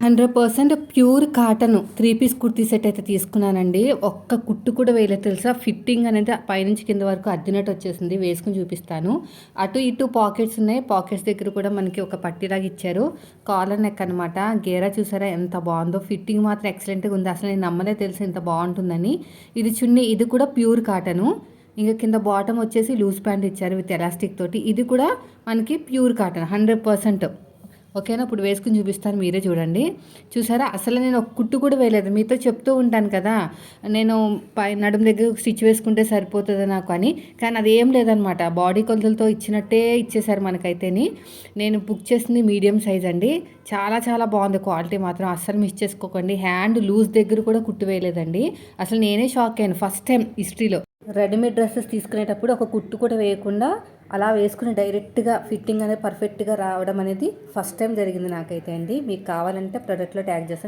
100% pure cotton 3 piece kurti set అయితే తీసుకున్నానండి. ఒక్క కుట్టు కూడా వేయలేదు తెలుసా! ఫిట్టింగ్ అనేది పైనుంచి కింద వరకు అద్దినట్టు వచ్చేసింది. వేసుకొని చూపిస్తాను. అటు ఇటు పాకెట్స్ ఉన్నాయి. పాకెట్స్ దగ్గర కూడా మనకి ఒక పట్టీలాగా ఇచ్చారు. కాలర్ నెక్ అనమాట. గేరా చూసారా ఎంత బాగుందో! ఫిట్టింగ్ మాత్రం ఎక్సలెంట్‌గా ఉంది. అసలు నేను నమ్మలేదు తెలుసా ఇంత బాగుంటుందని. ఇది చున్నీ, ఇది కూడా ప్యూర్ కాటను. ఇంక కింద బాటమ్ వచ్చేసి లూజ్ ప్యాంట్ ఇచ్చారు విత్ ఎలాస్టిక్ తోటి. ఇది కూడా మనకి ప్యూర్ కాటన్ 100%. ఓకేనా, ఇప్పుడు వేసుకుని చూపిస్తాను, మీరే చూడండి. చూసారా, అసలు నేను ఒక కుట్టు కూడా వేయలేదు. మీతో చెప్తూ ఉంటాను కదా, నేను నడుము దగ్గర స్టిచ్ వేసుకుంటే సరిపోతుంది నాకు అని. కానీ అది ఏం లేదనమాట, బాడీ కొలతలతో ఇచ్చినట్టే ఇచ్చేసారు మనకైతేని. నేను బుక్ చేసింది మీడియం సైజ్ అండి. చాలా చాలా బాగుంది క్వాలిటీ మాత్రం, అస్సలు మిస్ చేసుకోకండి. హ్యాండ్ లూజ్ దగ్గర కూడా కుట్టు వేయలేదండి. అసలు నేనే షాక్ అయ్యాను ఫస్ట్ టైం హిస్టరీలో. రెడీమేడ్ డ్రెస్సెస్ తీసుకునేటప్పుడు ఒక కుట్టు కూడా వేయకుండా అలా వేసుకుని డైరెక్ట్గా ఫిట్టింగ్ అనేది పర్ఫెక్ట్గా రావడం అనేది ఫస్ట్ టైం జరిగింది నాకైతే అండి. మీకు కావాలంటే ప్రోడక్ట్లో ట్యాగ్ చేస్తాను.